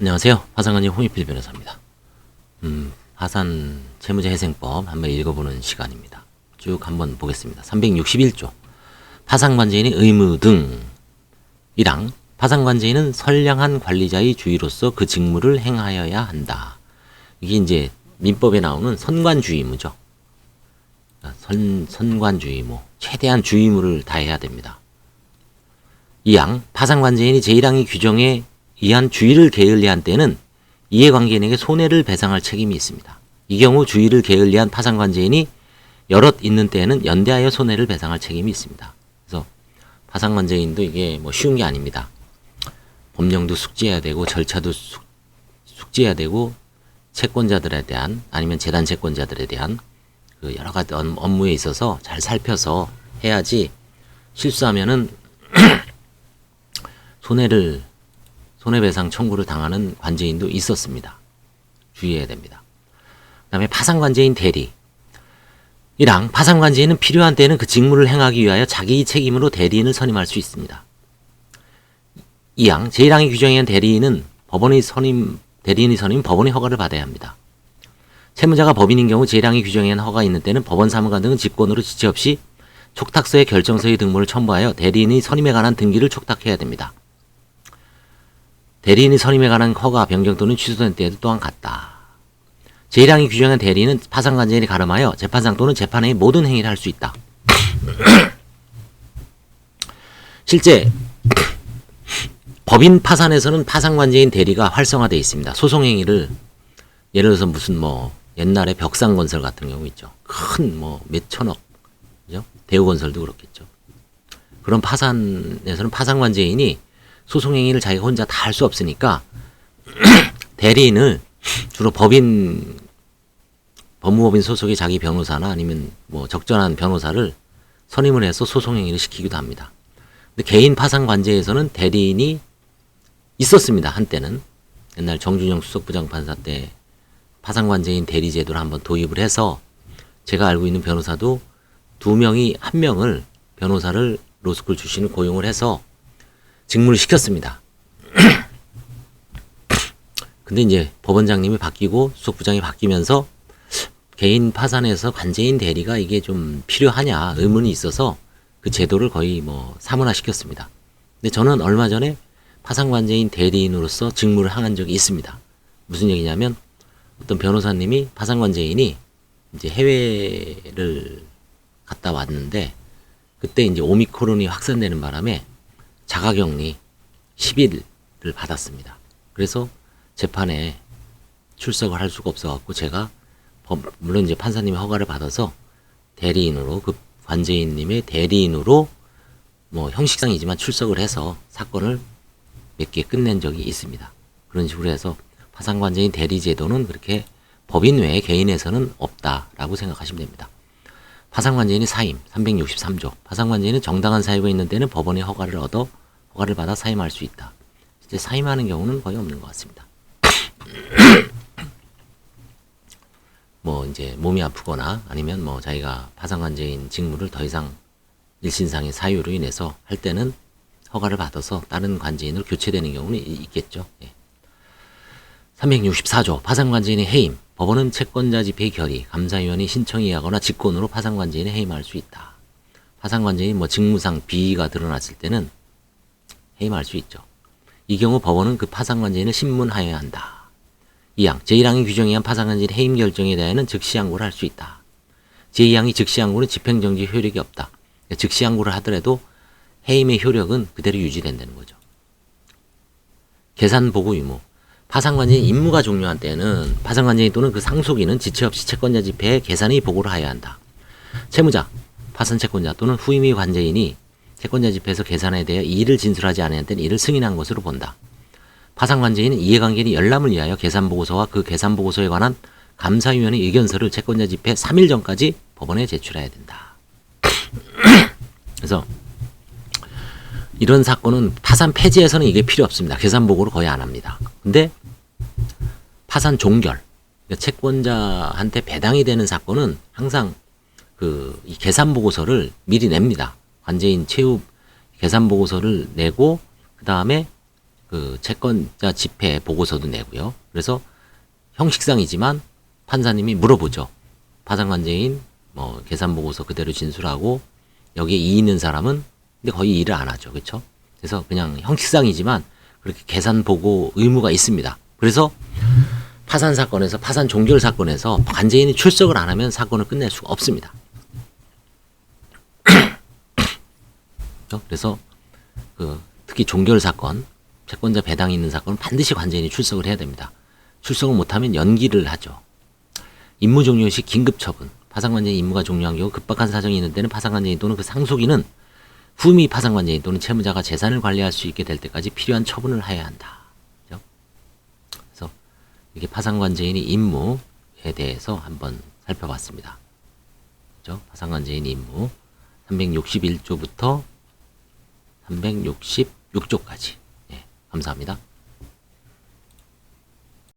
안녕하세요. 화상관계 홍익필 변호사입니다. 파산 채무자회생법 한번 읽어보는 시간입니다. 쭉 한번 보겠습니다. 361조 파산관제인의 의무 등 1항 파산관제인은 선량한 관리자의 주의로서 그 직무를 행하여야 한다. 이게 이제 민법에 나오는 선관주의무죠. 선관주의무, 최대한 주의무를 다해야 됩니다. 2항 파산관제인이 제1항의 규정에 의한 주의를 게을리한 때는 이해관계인에게 손해를 배상할 책임이 있습니다. 이 경우 주의를 게을리한 파산관제인이 여럿 있는 때에는 연대하여 손해를 배상할 책임이 있습니다. 그래서 파산관제인도 이게 뭐 쉬운 게 아닙니다. 법령도 숙지해야 되고 절차도 숙지해야 되고 채권자들에 대한 아니면 재단 채권자들에 대한 그 여러 가지 업무에 있어서 잘 살펴서 해야지 실수하면은 손해배상 청구를 당하는 관제인도 있었습니다. 주의해야 됩니다. 그 다음에 파산관제인 대리. 1항 파산관제인은 필요한 때는 그 직무를 행하기 위하여 자기 책임으로 대리인을 선임할 수 있습니다. 2항 제1항의 규정에 의한 대리인이 선임 법원의 허가를 받아야 합니다. 채무자가 법인인 경우 제1항의 규정에 의한 허가 있는 때는 법원 사무관 등은 직권으로 지체 없이 촉탁서의 결정서의 등본을 첨부하여 대리인의 선임에 관한 등기를 촉탁해야 됩니다. 대리인의 선임에 관한 허가 변경 또는 취소된 때에도 또한 같다. 제1항이 규정한 대리인은 파산관제인이 가름하여 재판상 또는 재판의 모든 행위를 할 수 있다. 실제 법인 파산에서는 파산관제인 대리가 활성화되어 있습니다. 소송행위를 예를 들어서 무슨 옛날에 벽상건설 같은 경우 있죠. 큰 몇천억, 그죠? 대우건설도 그렇겠죠. 그런 파산에서는 파산관제인이 소송행위를 자기가 혼자 다 할 수 없으니까 대리인을 주로 법무법인 소속의 자기 변호사나 아니면 적절한 변호사를 선임을 해서 소송행위를 시키기도 합니다. 근데 개인 파산관제에서는 대리인이 있었습니다. 한때는 옛날 정준영 수석부장판사 때 파산관제인 대리제도를 한번 도입을 해서 제가 알고 있는 변호사도 2명이 1명을 변호사를 로스쿨 출신을 고용을 해서 직무를 시켰습니다. 근데 이제 법원장님이 바뀌고 수석부장이 바뀌면서 개인 파산에서 관제인 대리가 이게 좀 필요하냐 의문이 있어서 그 제도를 거의 사문화 시켰습니다. 근데 저는 얼마 전에 파산관제인 대리인으로서 직무를 행한 적이 있습니다. 무슨 얘기냐면 어떤 변호사님이 파산관제인이 이제 해외를 갔다 왔는데 그때 이제 오미크론이 확산되는 바람에 자가격리 10일을 받았습니다. 그래서 재판에 출석을 할 수가 없어갖고 제가 물론 이제 판사님의 허가를 받아서 대리인으로 그 관제인님의 대리인으로 형식상이지만 출석을 해서 사건을 몇 개 끝낸 적이 있습니다. 그런 식으로 해서 파산관제인 대리제도는 그렇게 법인 외에 개인에서는 없다라고 생각하시면 됩니다. 파산관제인의 사임 363조 파산관제인은 정당한 사유가 있는 때는 법원의 허가를 받아 사임할 수 있다. 이제 사임하는 경우는 거의 없는 것 같습니다. 이제 몸이 아프거나 아니면 자기가 파산관제인 직무를 더 이상 일신상의 사유로 인해서 할 때는 허가를 받아서 다른 관제인으로 교체되는 경우는 있겠죠. 364조 파산관제인의 해임 법원은 채권자 집행 결의, 감사위원회 신청에 의하거나 직권으로 파산관제인에 해임할 수 있다. 파산관제인 직무상 비위가 드러났을 때는 해임할 수 있죠. 이 경우 법원은 그 파산관제인을 신문하여야 한다. 2항 제1항의 규정에 의한 파산관제인 해임 결정에 대하여는 즉시항고를 할 수 있다. 제2항의 즉시항고는 집행정지 효력이 없다. 즉시항고를 하더라도 해임의 효력은 그대로 유지된다는 거죠. 계산보고 유무 파산관제인 임무가 종료한 때는 파산관제인 또는 그 상속인은 지체 없이 채권자 집회에 계산의 보고를 하여야 한다. 채무자, 파산채권자 또는 후임의 관제인이 채권자 집회에서 계산에 대해 이의를 진술하지 않은 때는 이를 승인한 것으로 본다. 파산관제인은 이해관계인이 열람을 위하여 계산보고서와 그 계산보고서에 관한 감사위원회 의견서를 채권자 집회 3일 전까지 법원에 제출해야 된다. 그래서 이런 사건은 파산 폐지에서는 이게 필요 없습니다. 계산보고를 거의 안 합니다. 근데 파산 종결, 채권자한테 배당이 되는 사건은 항상 이 계산보고서를 미리 냅니다. 관제인 채우 계산보고서를 내고 그 다음에 그 채권자 집회 보고서도 내고요. 그래서 형식상이지만 판사님이 물어보죠. 파산관제인 뭐 계산 보고서 그대로 진술하고 여기에 이의 있는 사람은 근데 거의 일을 안 하죠. 그렇죠? 그래서 그냥 형식상이지만 그렇게 계산 보고 의무가 있습니다. 그래서 파산 사건에서 파산 종결 사건에서 관제인이 출석을 안 하면 사건을 끝낼 수가 없습니다. 그래서 그 특히 종결 사건, 채권자 배당이 있는 사건은 반드시 관제인이 출석을 해야 됩니다. 출석을 못하면 연기를 하죠. 임무 종료 시 긴급 처분. 파산관제인 임무가 종료한 경우 급박한 사정이 있는 때는 파산관제인 또는 그 상속인은 후미 파산관제인 또는 채무자가 재산을 관리할 수 있게 될 때까지 필요한 처분을 해야 한다. 그렇죠? 그래서 이게 파산관제인의 임무에 대해서 한번 살펴봤습니다. 그렇죠? 파산관제인 임무 361조부터 366조까지. 예, 감사합니다.